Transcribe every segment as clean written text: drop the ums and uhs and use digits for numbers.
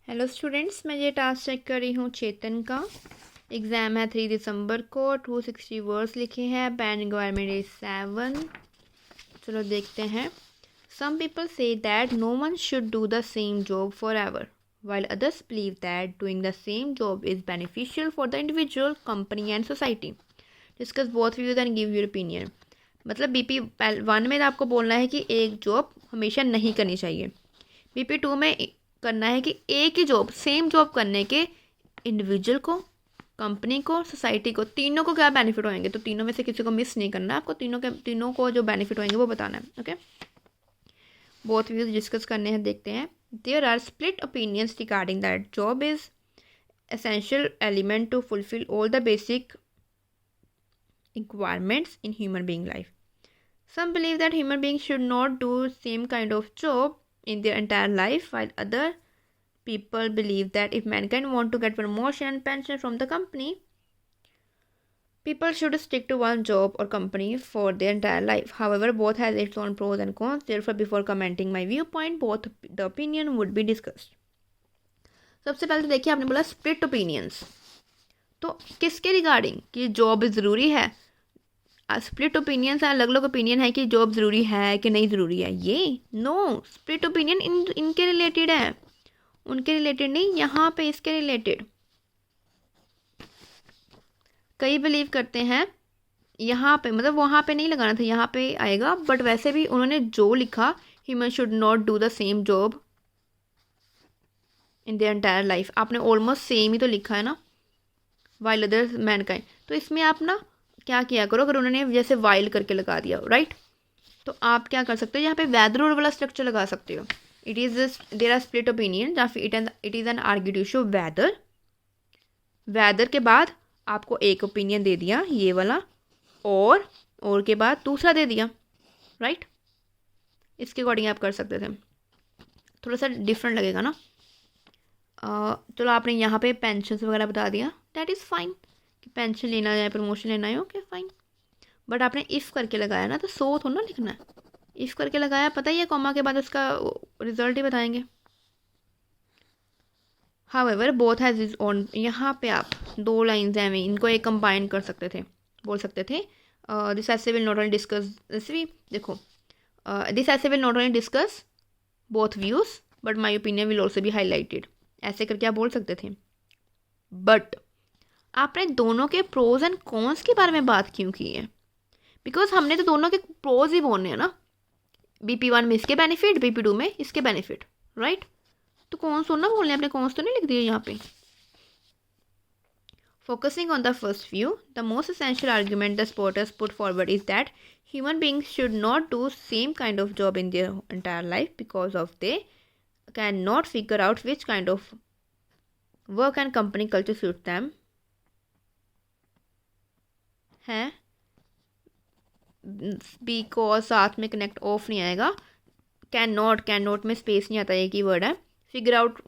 Hello students, मैं ये task check कर रही हूँ चेतन का। एग्ज़ाम है 3 दिसंबर को। 260 वर्ड्स लिखे हैं। Band requirement is 7। चलो देखते हैं। Some people say that no one should do the same job forever, while others believe that doing the same job is beneficial for the individual, company and society. Discuss both views and give your opinion. मतलब BP 1 में आपको बोलना है कि एक job हमेशा नहीं करनी चाहिए। बीपी 2 में करना है कि एक ही जॉब, सेम जॉब करने के इंडिविजुअल को, कंपनी को, सोसाइटी को, तीनों को क्या बेनिफिट होंगे। तो तीनों में से किसी को मिस नहीं करना है आपको। तीनों को जो बेनिफिट होंगे वो बताना है। ओके, बोथ व्यूज डिस्कस करने हैं। देखते हैं। There are split opinions regarding that job is essential element to fulfill all the basic requirements in human being life. Some believe that human beings should not do same kind of job in their entire life, while other people believe that if mankind want to get promotion and pension from the company, people should stick to one job or company for their entire life. However, both has its own pros and cons. Therefore, before commenting my viewpoint, both the opinion would be discussed. सबसे पहले तो देखिए, आपने बोला split opinions. तो किसके regarding कि job ज़रूरी है? स्प्लिट ओपिनियंस है, अलग अलग ओपिनियन है कि जॉब ज़रूरी है कि नहीं ज़रूरी है। ये नो, स्प्लिट ओपिनियन इनके रिलेटेड है, उनके रिलेटेड नहीं। यहाँ पे इसके रिलेटेड कई बिलीव करते हैं। यहाँ पे मतलब वहाँ पे नहीं लगाना था, यहाँ पे आएगा। बट वैसे भी उन्होंने जो लिखा, human should not do the same job in their entire life, आपने ऑलमोस्ट सेम ही तो लिखा है ना, वाइल अदर मैनकाइंड। तो इसमें आप ना क्या किया करो, अगर उन्होंने जैसे वाइल करके लगा दिया, राइट, तो आप क्या कर सकते हो, यहाँ पे वेदर और वाला स्ट्रक्चर लगा सकते हो। It is there are split opinion, या फिर it is an argue show whether. Whether के बाद आपको एक ओपिनियन दे दिया ये वाला, और के बाद दूसरा दे दिया, राइट। इसके अकॉर्डिंग आप कर सकते थे। थोड़ा सा डिफरेंट लगेगा ना। चलो, आपने यहाँ पे पेंशन वगैरह बता दिया, दैट इज़ फाइन कि पेंशन लेना है, प्रमोशन लेना है, ओके फाइन। बट आपने इफ़ करके लगाया ना, तो सो थोड़ा ना लिखना है। इफ़ करके लगाया, पता ही है, कॉमा के बाद उसका रिजल्ट ही बताएंगे। However both has is own, यहाँ पे आप दो लाइन्स हैं, इनको एक कंबाइन कर सकते थे, बोल सकते थे this essay will not only discuss this we, देखो, this essay will not only discuss both views but my opinion will also be highlighted, ऐसे करके आप बोल सकते थे। बट आपने दोनों के प्रोज एंड कॉन्स के बारे में बात क्यों की है? बिकॉज हमने तो दोनों के प्रोज ही बोलने हैं ना। BP1 में इसके बेनिफिट, BP2 में इसके बेनिफिट, राइट। तो कॉन्स ना बोलने, अपने कॉन्स तो नहीं लिख दिए यहाँ पे। Focusing on the first view, the most essential argument the supporters put forward is that human beings should not do same kind of job in their entire life because of they cannot figure out which kind of work and company culture suits them है। Because साथ में connect of नहीं आएगा। Can not में space नहीं आता, एक ही word है। फिगर आउट,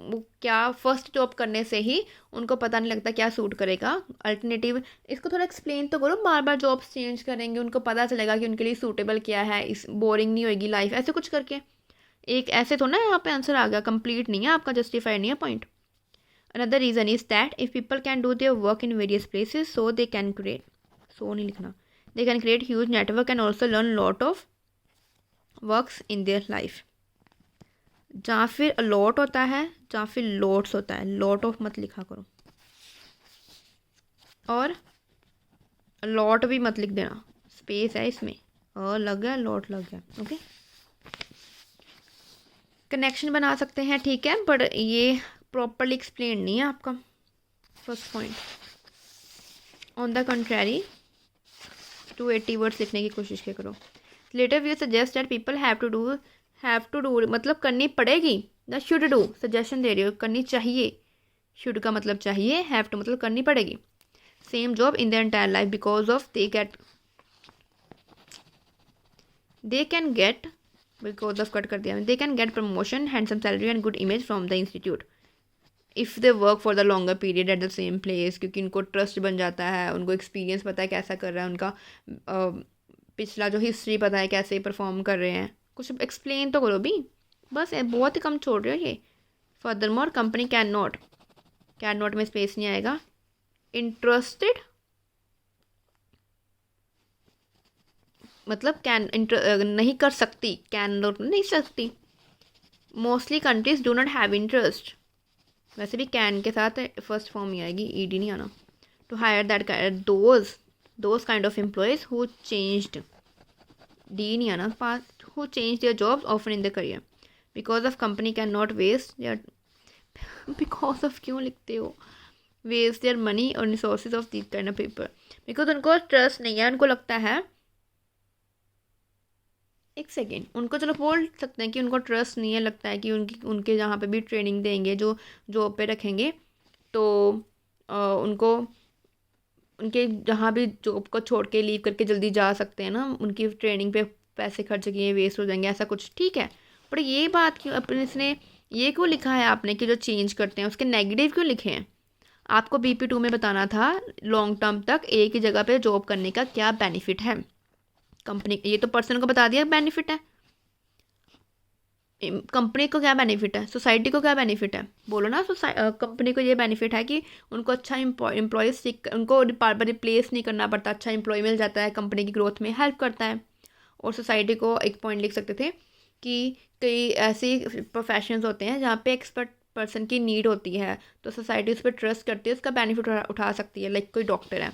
क्या फर्स्ट जॉब करने से ही उनको पता नहीं लगता क्या सूट करेगा। अल्टरनेटिव, इसको थोड़ा एक्सप्लेन तो करो। बार बार जॉब्स चेंज करेंगे, उनको पता चलेगा कि उनके लिए सूटेबल क्या है, इस बोरिंग नहीं होगी लाइफ, ऐसे कुछ करके। एक ऐसे तो ना यहाँ पे आंसर आ गया, कंप्लीट नहीं है आपका, जस्टिफाइड नहीं है point. Another reason is that if people can do their work in various places, so they can create, so नहीं लिखना, they can create huge network and also learn lot of works in their life। जहाँ फिर allot होता है, जहाँ फिर lots होता है, लॉट ऑफ मत लिखा करो, और लॉट भी मत लिख देना, स्पेस है इसमें, लग गया, लॉट लग गया, ओके। कनेक्शन बना सकते हैं, ठीक है, बट ये प्रॉपरली एक्सप्लेन नहीं है आपका first point. On the contrary 280 words लिखने की कोशिश किया करो। Later view suggest that people have to do मतलब करनी पड़ेगी, द शुड डू सजेशन दे रही हो, करनी चाहिए। शुड का मतलब चाहिए, हैव टू मतलब करनी पड़ेगी। Same job in their entire life because of they can get because of cut कर दिया, they can get promotion, handsome salary and good image from the institute if they work for the longer period at the same place, क्योंकि उनको trust बन जाता है, उनको experience पता है कैसा कर रहा है, उनका पिछला जो हिस्ट्री पता है कैसे परफॉर्म कर रहे हैं। कुछ एक्सप्लेन तो करो भी, बस बहुत ही कम छोड़ रहे हो ये। Further more company can not में स्पेस नहीं आएगा, इंटरेस्टेड मतलब नहीं कर सकती, कैन नॉट नहीं सकती। Mostly countries do not have interest, वैसे भी कैन के साथ फर्स्ट फॉर्म ही आएगी, ईडी नहीं आना। To hire that those kind of employees who changed, D नहीं आना पास, who change their jobs often in the career because of company can not waste their because of क्यों लिखते हो, वेस्ट देयर मनी और resources of this kind of people, because उनको trust नहीं है, उनको लगता है, एक सेकेंड, उनको चलो बोल सकते हैं कि उनको ट्रस्ट नहीं है, लगता है कि उनके जहाँ पे भी ट्रेनिंग देंगे, जो जॉब पे रखेंगे, तो उनको उनके जहाँ भी जॉब को छोड़ के लीव करके जल्दी जा सकते हैं ना, उनकी ट्रेनिंग पे पैसे खर्च किए वेस्ट हो जाएंगे, ऐसा कुछ, ठीक है। पर ये बात क्यों अपने इसने ये क्यों लिखा है आपने कि जो चेंज करते हैं उसके नेगेटिव क्यों लिखे हैं? आपको BP2 में बताना था लॉन्ग टर्म तक एक ही जगह पे जॉब करने का क्या बेनिफिट है कंपनी, ये तो पर्सन को बता दिया बेनिफिट है, कंपनी को क्या बेनिफिट है, सोसाइटी को क्या बेनिफिट है, बोलो ना। कंपनी को ये बेनिफिट है कि उनको अच्छा एम्प्लॉयज़, उनको बार बार रिप्लेस नहीं करना पड़ता, अच्छा एम्प्लॉय मिल जाता है, कंपनी की ग्रोथ में हेल्प करता है। और सोसाइटी को एक पॉइंट लिख सकते थे कि कई ऐसे प्रोफेशंस होते हैं जहाँ पे एक्सपर्ट पर्सन की नीड होती है, तो सोसाइटी उस पर ट्रस्ट करती है, उसका बेनिफिट उठा सकती है। लाइक कोई डॉक्टर है,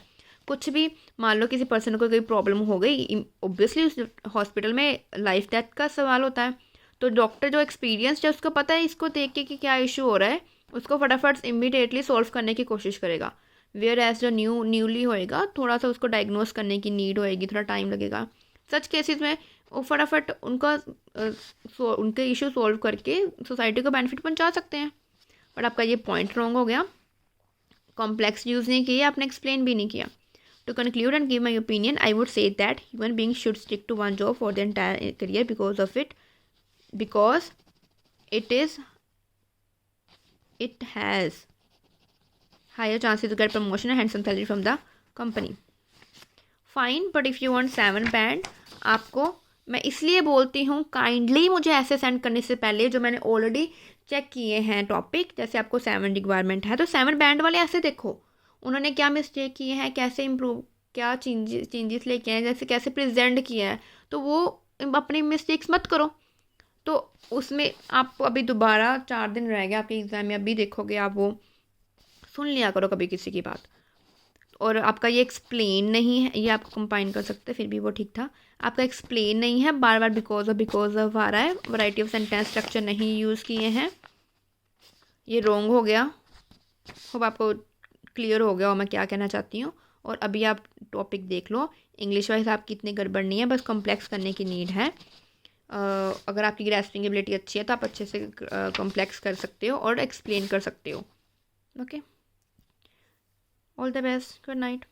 कुछ भी मान लो किसी पर्सन को कोई प्रॉब्लम हो गई, ऑब्वियसली उस हॉस्पिटल में लाइफ डेथ का सवाल होता है, तो डॉक्टर जो एक्सपीरियंस्ड है उसको पता है इसको देख के कि क्या इशू हो रहा है, उसको फटाफट इमीडिएटली सॉल्व करने की कोशिश करेगा। वेयर एज जो न्यूली होएगा, थोड़ा सा उसको डायग्नोस करने की नीड होएगी, थोड़ा टाइम लगेगा। सच केसेस में वो फटाफट उनके इशू सॉल्व करके सोसाइटी को बेनिफिट पहुंचा सकते हैं। बट आपका ये पॉइंट रॉन्ग हो गया, कॉम्प्लेक्स यूज़ नहीं किया आपने, एक्सप्लेन भी नहीं किया। To conclude and give my opinion, I would say that human beings should stick to one job for their entire career because it has higher chances to get promotion and handsome salary from the company. Fine, but if you want 7 band, आपको मैं इसलिए बोलती हूँ kindly मुझे ऐसे send करने से पहले जो मैंने ऑलरेडी चेक किए हैं टॉपिक, जैसे आपको 7 रिक्वायरमेंट है तो 7 बैंड वाले ऐसे देखो उन्होंने क्या मिस्टेक किए हैं, कैसे इम्प्रूव, क्या चेंजेस लेके आए, जैसे कैसे प्रेजेंट किया है, तो वो अपनी मिस्टेक्स मत करो। तो उसमें आपको अभी दोबारा 4 दिन रह गया आपके एग्ज़ाम में, अभी देखोगे आप, वो सुन लिया करो कभी किसी की बात। और आपका ये एक्सप्लेन नहीं है, ये आपको कंपाइन कर सकते फिर भी वो ठीक था, आपका एक्सप्लेन नहीं है, बार बार बिकॉज ऑफ आ रहा है, वैरायटी ऑफ सेंटेंस स्ट्रक्चर नहीं यूज़ किए हैं, ये रॉन्ग हो गया। होप आपको क्लियर हो गया और मैं क्या कहना चाहती हूँ। और अभी आप टॉपिक देख लो, इंग्लिश वाइज आपकी इतनी गड़बड़ नहीं है, बस कॉम्प्लेक्स करने की नीड है। अगर आपकी ग्रास्पिंग एबिलिटी अच्छी है तो आप अच्छे से कॉम्प्लेक्स कर सकते हो और एक्सप्लेन कर सकते हो। Okay, all the best, good night.